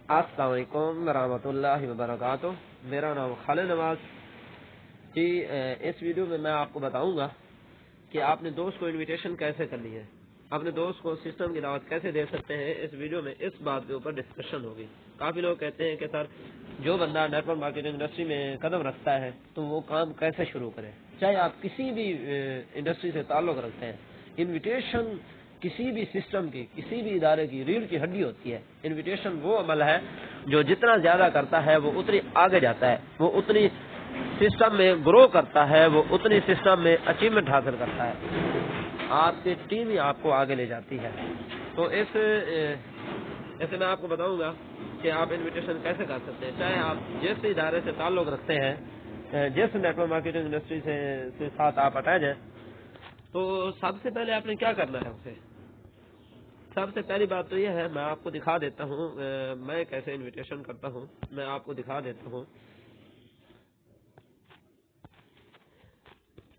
السلام علیکم ورحمۃ اللہ وبرکاتہ۔ میرا نام خالد نواز جی۔ اس ویڈیو میں آپ کو بتاؤں گا کہ آپ نے دوست کو انویٹیشن کیسے کرنی ہے، اپنے دوست کو سسٹم کی دعوت کیسے دے سکتے ہیں۔ اس ویڈیو میں اس بات کے اوپر ڈسکشن ہوگی۔ کافی لوگ کہتے ہیں کہ سر جو بندہ نیٹ ورک مارکیٹنگ انڈسٹری میں قدم رکھتا ہے تو وہ کام کیسے شروع کرے، چاہے آپ کسی بھی انڈسٹری سے تعلق رکھتے ہیں۔ انویٹیشن کسی بھی سسٹم کی، کسی بھی ادارے کی ریڑھ کی ہڈی ہوتی ہے۔ انویٹیشن وہ عمل ہے جو جتنا زیادہ کرتا ہے وہ اتنی آگے جاتا ہے، وہ اتنی سسٹم میں گرو کرتا ہے، وہ اتنی سسٹم میں اچیومنٹ حاصل کرتا ہے۔ آپ کی ٹیم ہی آپ کو آگے لے جاتی ہے۔ تو ایسے میں آپ کو بتاؤں گا کہ آپ انویٹیشن کیسے کر سکتے ہیں، چاہے آپ جس ادارے سے تعلق رکھتے ہیں، جس نیٹ ورک مارکیٹنگ انڈسٹری سے ساتھ آپ اٹیچ ہیں۔ تو سب سے پہلے آپ نے کیا کرنا ہے اسے، سب سے پہلی بات تو یہ ہے، میں آپ کو دکھا دیتا ہوں میں کیسے انویٹیشن کرتا ہوں، میں آپ کو دکھا دیتا ہوں۔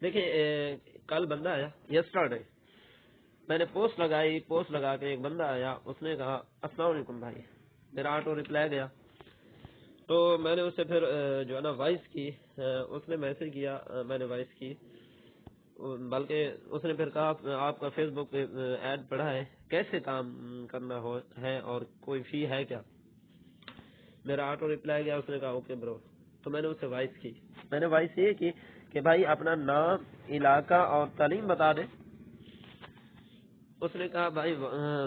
دیکھیں کل بندہ آیا، یسٹرڈے میں نے پوسٹ لگائی، پوسٹ لگا کے ایک بندہ آیا، اس نے کہا السلام علیکم بھائی، میرا آٹو ریپلائی گیا۔ تو میں نے اس سے پھر جو ہے نا وائس کی، اس نے میسج کیا، میں نے وائس کی، بلکہ اس نے پھر کہا آپ کا فیس بک پہ ایڈ پڑا ہے، کیسے کام کرنا ہے اور کوئی فی ہے کیا۔ میرا آٹو ریپلائی گیا، اس نے کہا اوکے برو۔ تو میں نے اس سے وائس کی، میں نے وائس یہ کی کہ بھائی اپنا نام، علاقہ اور تعلیم بتا دے۔ اس نے کہا بھائی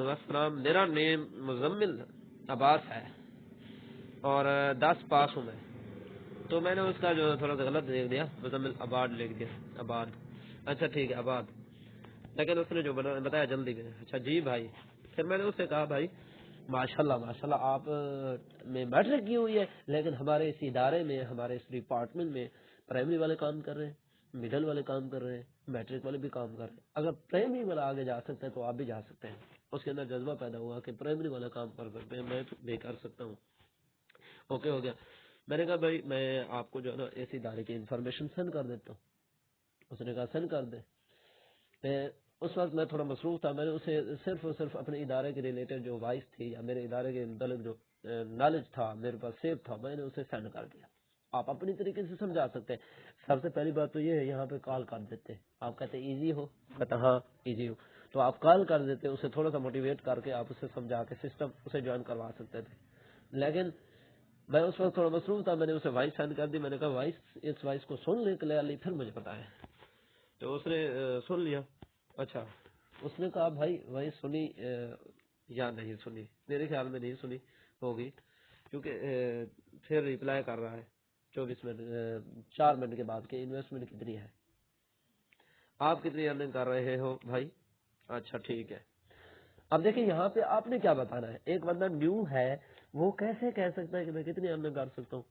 وسلام، میرا نیم مزمل عباس ہے اور 10 پاس ہوں میں۔ تو میں نے اس کا جو تھوڑا سا غلط لکھ دیا، مزمل آباد لکھ دیا، آباد۔ اچھا ٹھیک ہے آباد، لیکن اس نے جو بتایا جلدی میں۔ اچھا جی بھائی۔ پھر میں نے اس سے کہا بھائی ماشاءاللہ آپ میں میٹرک کی ہوئی ہے، لیکن ہمارے اس ادارے میں، ہمارے اس ڈپارٹمنٹ میں پرائمری والے کام کر رہے ہیں، مڈل والے کام کر رہے ہیں، میٹرک والے بھی کام کر رہے ہیں۔ اگر پرائمری والا آگے جا سکتے ہیں تو آپ بھی جا سکتے ہیں۔ اس کے اندر جذبہ پیدا ہوا کہ پرائمری والا کام کر سکتے ہیں، میں بھی کر سکتا ہوں۔ اوکے ہو گیا۔ میں نے کہا بھائی میں آپ کو جو ہے نا اس ادارے کی انفارمیشن سینڈ کر دیتا ہوں۔ اس نے کہا سینڈ کر دے۔ اس وقت میں تھوڑا مصروف تھا، میں نے اسے صرف اور صرف اپنے ادارے کے ریلیٹڈ جو وائس تھی یا میرے ادارے کے متعلق جو نالج تھا میرے پاس سیو تھا، میں نے اسے سینڈ کر دیا۔ آپ اپنی طریقے سے سمجھا سکتے ہیں۔ سب سے پہلی بات تو یہ ہے، یہاں پہ کال کر دیتے، آپ کہتے ایزی ہو، کہتا ہاں ایزی ہو، تو آپ کال کر دیتے، اسے تھوڑا سا موٹیویٹ کر کے آپ اسے سمجھا کے سسٹم اسے جوائن کروا سکتے تھے۔ لیکن میں اس وقت تھوڑا مصروف تھا، میں نے اسے وائس سینڈ کر دی۔ میں نے کہا وائس، اس وائس کو سن لے کلیئرلی، پھر مجھے پتا ہے۔ تو اس نے سن لیا۔ اچھا اس نے کہا بھائی وائس سنی یا نہیں سنی، میرے خیال میں نہیں سنی ہوگی، کیونکہ پھر ریپلائی کر رہا ہے 24 منٹ 4 منٹ کے بعد کہ انویسٹمنٹ کتنی ہے، آپ کتنی ارننگ کر رہے ہو بھائی۔ اچھا ٹھیک ہے۔ اب دیکھیں یہاں پہ آپ نے کیا بتانا ہے۔ ایک بندہ نیو ہے، وہ کیسے کہہ سکتا ہے کہ میں کتنی ارننگ کر سکتا ہوں۔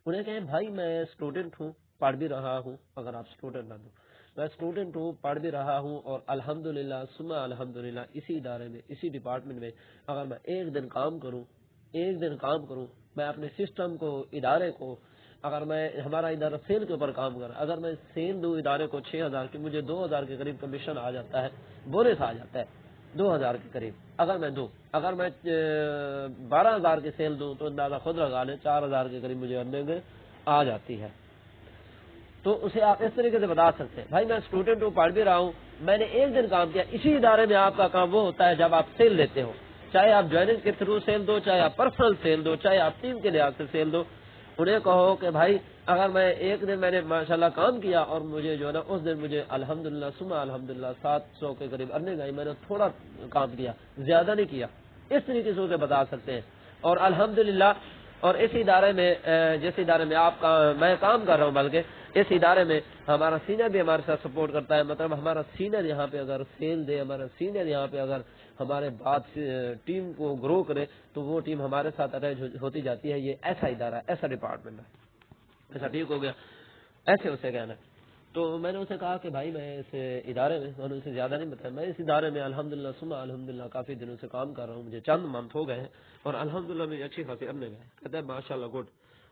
انہیں کہیں بھائی میں اسٹوڈنٹ ہوں، پڑھ بھی رہا ہوں، اگر آپ اسٹوڈنٹ نہ دو، میں اسٹوڈنٹ ہوں، پڑھ بھی رہا ہوں، اور الحمدللہ ثم الحمدللہ اسی ادارے میں، اسی ڈپارٹمنٹ میں اگر میں ایک دن کام کروں، میں اپنے سسٹم کو، ادارے کو، اگر میں ہمارا ادارہ سیل کے اوپر کام کر رہا، اگر میں سیل دوں ادارے کو 6000 کی، مجھے 2000 کے قریب کمیشن آ جاتا ہے، بونس آ جاتا ہے 2000 کے قریب۔ اگر میں 12000 کی سیل دوں تو اندازہ خود لگا لیں 4000 کے قریب مجھے ارننگ آ جاتی ہے۔ تو اسے آپ اس طریقے سے بتا سکتے ہیں بھائی میں اسٹوڈنٹ ہوں، پڑھ بھی رہا ہوں، میں نے ایک دن کام کیا۔ اسی ادارے میں آپ کا کام وہ ہوتا ہے جب آپ سیل دیتے ہو، چاہے آپ جوائننگ کے تھرو سیل دو، چاہے آپ پرسنل سیل دو، چاہے آپ ٹیم کے لحاظ سے سیل دو۔ انہیں کہو کہ بھائی اگر میں ایک دن میں نے ماشاءاللہ کام کیا اور مجھے جو ہے نا اس دن مجھے الحمدللہ ثم الحمدللہ 700 کے قریب ارننگ آئی، میں نے تھوڑا کام کیا، زیادہ نہیں کیا، اس طریقے سے اسے بتا سکتے ہیں۔ اور الحمدللہ، اور اس ادارے میں جس ادارے میں میں کام کر رہا ہوں، بلکہ اس ادارے میں ہمارا سینئر بھی ہمارے ساتھ سپورٹ کرتا ہے۔ مطلب ہمارا سینئر یہاں پہ اگر سیل دے، ہمارا سینئر یہاں پہ اگر ہمارے بعد ٹیم کو گرو کرے تو وہ ٹیم ہمارے ساتھ اٹیچ ہوتی جاتی ہے۔ یہ ایسا ادارہ ہے، ایسا ڈپارٹمنٹ ہے۔ ایسا ٹھیک ہو گیا، ایسے اسے کہنا ہے۔ تو میں نے اسے کہا کہ بھائی میں اس ادارے میں نے اسے زیادہ نہیں بتایا، میں اس ادارے میں الحمدللہ ثم الحمدللہ کافی دنوں سے کام کر رہا ہوں، مجھے چند منتھ ہو گئے ہیں اور الحمدللہ مجھے اچھی خاصی ارننگ ہے۔ کہتا ہے ماشاءاللہ گڈ۔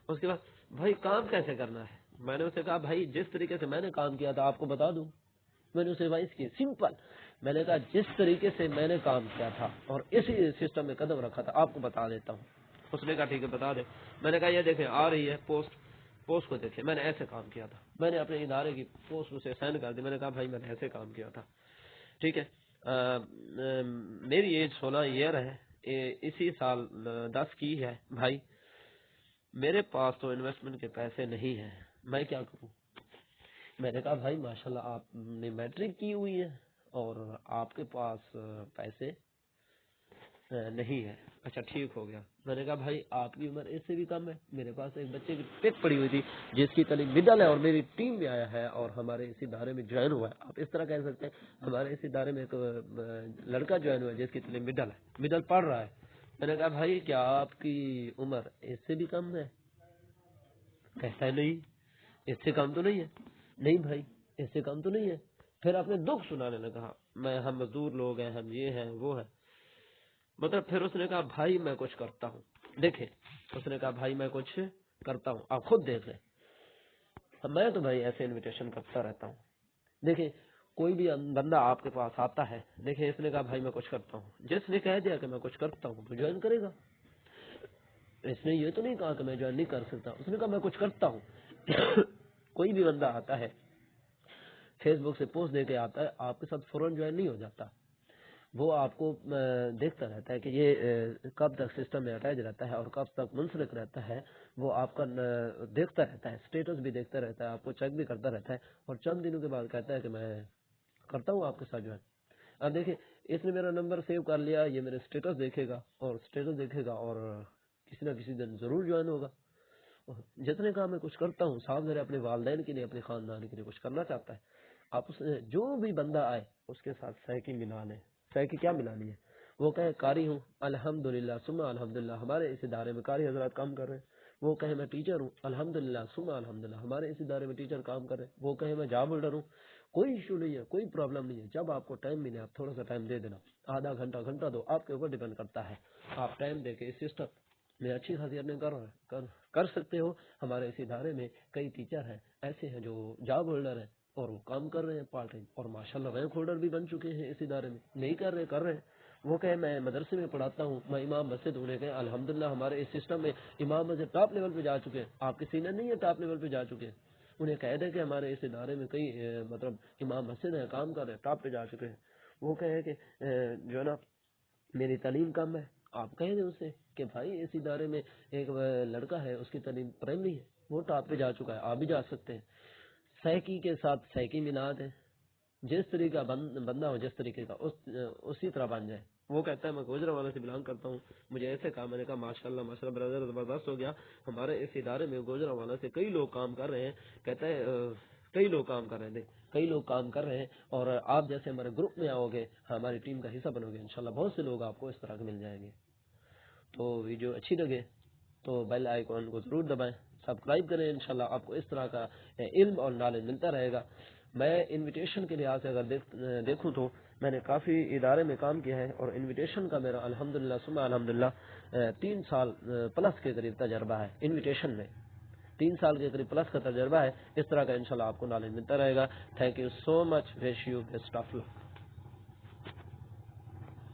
اس کے بعد بھائی کام کیسے کرنا ہے، میں نے اسے کہا بھائی جس طریقے سے میں نے کام کیا تھا آپ کو بتا دوں۔ میں نے اسے وائس کی سمپل، میں نے کہا جس طریقے سے میں نے کام کیا تھا اور اسی سسٹم میں قدم رکھا تھا آپ کو بتا دیتا ہوں۔ اس نے کہا ٹھیک ہے بتا دے. میں نے کہا یہ دیکھیں آ رہی ہے پوسٹ کو دیکھیں میں نے ایسے کام کیا تھا. میں نے اپنے ادارے کی پوسٹ اسے سینڈ کر دی. میں نے کہا بھائی میں نے ایسے کام کیا تھا. ٹھیک ہے. میری ایج 16 ایئر ہے. اسی سال 10 کی ہے بھائی. میرے پاس تو انویسٹمنٹ کے پیسے نہیں ہیں. میں کیا کروں؟ میں نے کہا بھائی ماشاءاللہ آپ نے میٹرک کی ہوئی ہے اور آپ کے پاس پیسے نہیں ہے. اچھا ٹھیک ہو گیا. میں نے کہا بھائی آپ کی عمر اس سے بھی کم ہے. میرے پاس ایک بچے کی پک پڑی ہوئی تھی جس کی تعلیم مڈل ہے اور میری ٹیم میں آیا ہے اور ہمارے اس ادارے میں جوائن ہوا ہے. آپ اس طرح کہہ سکتے ہیں ہمارے اس ادارے میں ایک لڑکا جوائن ہوا ہے جس کی تعلیم مڈل پڑھ رہا ہے. میں نے کہا بھائی کیا آپ کی عمر اس سے بھی کم ہے؟ کہتا ہے نہیں اس سے کم تو نہیں ہے. نہیں بھائی اس سے کم تو نہیں ہے. پھر اپنے دکھ سنانے لگا. ہم مزدور لوگ ہیں, ہم یہ ہیں وہ ہیں. مطلب پھر اس نے کہا بھائی میں کچھ کرتا ہوں. دیکھیں اس نے کہا بھائی میں کچھ کرتا ہوں, آپ خود دیکھ لیں. میں تو بھائی ایسے انویٹیشن کرتا رہتا ہوں. دیکھیں کوئی بھی بندہ آپ کے پاس آتا ہے, دیکھیں اس نے کہا بھائی میں کچھ کرتا ہوں. جس نے کہہ دیا کہ میں کچھ کرتا ہوں تو جوائن کرے گا. اس نے یہ تو نہیں کہا کہ میں جوائن نہیں کر سکتا. اس نے کہا میں کچھ کرتا ہوں. کوئی بھی بندہ آتا ہے فیس بک سے پوسٹ دے کے آتا ہے, آپ کے ساتھ فوراً جوائن نہیں ہو جاتا. وہ آپ کو دیکھتا رہتا ہے کہ یہ کب تک سسٹم میں اٹیچ رہتا ہے اور کب تک منسلک رہتا ہے. وہ آپ کا دیکھتا رہتا ہے, سٹیٹس بھی دیکھتا رہتا ہے, آپ کو چیک بھی کرتا رہتا ہے اور چند دنوں کے بعد کہتا ہے کہ میں کرتا ہوں آپ کے ساتھ جوائن. اب دیکھیں اس نے میرا نمبر سیو کر لیا, یہ میرے سٹیٹس دیکھے گا اور کسی نہ کسی دن ضرور جوائن ہوگا. جتنے کام میں کچھ کرتا ہوں صاحب میرے اپنے والدین کے لیے اپنے خاندان کے لیے کچھ کرنا چاہتا ہے. آپ اس جو بھی بندہ آئے اس کے ساتھ سیکی ملا لیں. سیکی کیا ملانی ہے؟ وہ کہے قاری ہوں الحمدللہ ثم الحمدللہ ہمارے اس ادارے میں قاری حضرات کام کر رہے ہیں. وہ کہے میں ٹیچر ہوں الحمدللہ ثم الحمدللہ ہمارے اس ادارے میں ٹیچر کام کر رہے ہیں. وہ کہے میں جاب ہولڈر ہوں. کوئی ایشو نہیں ہے, کوئی پرابلم نہیں ہے. جب آپ کو ٹائم ملے آپ تھوڑا سا ٹائم دے دینا, آدھا گھنٹہ دو, آپ کے اوپر ڈیپینڈ کرتا ہے. آپ ٹائم دے کے اس سسٹم میں اچھی خاصی ارننگ کر سکتے ہو. ہمارے اس ادارے میں کئی ٹیچر ہیں ایسے ہیں جو جاب ہولڈر ہیں اور وہ کام کر رہے ہیں پارٹ ٹائم, اور ماشاءاللہ رینک ہولڈر بھی بن چکے ہیں اس ادارے میں. نہیں کر رہے. وہ کہے میں مدرسے میں پڑھاتا ہوں, میں امام مسجد ہوں. کہ الحمدللہ ہمارے اس سسٹم میں امام مسجد ٹاپ لیول پہ جا چکے ہیں. آپ کے سینئر نہیں ہے ٹاپ لیول پہ جا چکے ہیں. انہیں کہہ دے کہ ہمارے اس ادارے میں کئی مطلب امام مسجد ہیں کام کر رہے ہیں, ٹاپ پہ جا چکے ہیں. وہ کہے کہ جو ہے نا میری تعلیم کم ہے. آپ کہیں دیں اسے کہ بھائی اس ادارے میں ایک لڑکا ہے اس کی تعلیم پرائمری ہے, وہ ٹاپ پہ جا چکا ہے, آپ بھی جا سکتے ہیں. سیکی کے ساتھ سیکی ملا دیں. جس طریقے کا بندہ ہو جس طریقے کا اسی طرح بن جائے. وہ کہتا ہے میں گوجرانوالہ سے بلانگ کرتا ہوں, مجھے ایسے کہا. میں نے کہا ماشاءاللہ برادر زبردست ہو گیا. ہمارے اس ادارے میں گوجرانوالہ سے کئی لوگ کام کر رہے ہیں. کہتا ہے کئی لوگ کام کر رہے ہیں اور آپ جیسے ہمارے گروپ میں آؤ گے, ہماری ٹیم کا حصہ بنو گے, انشاءاللہ بہت سے لوگ آپ کو اس طرح کے مل جائیں گے. تو ویڈیو اچھی لگے تو بیل آئیکن کو ضرور دبائیں, سبسکرائب کریں. انشاءاللہ آپ کو اس طرح کا علم اور نالج ملتا رہے گا. میں انویٹیشن کے لحاظ سے اگر دیکھوں تو میں نے کافی ادارے میں کام کیا ہے اور انویٹیشن کا میرا الحمدللہ ثم الحمدللہ 3 سال پلس کے قریب تجربہ ہے. انویٹیشن میں 3 سال کے قریب پلس کا تجربہ ہے. اس طرح کا انشاءاللہ آپ کو نالج ملتا رہے گا. Thank you so much. Wish you best of look.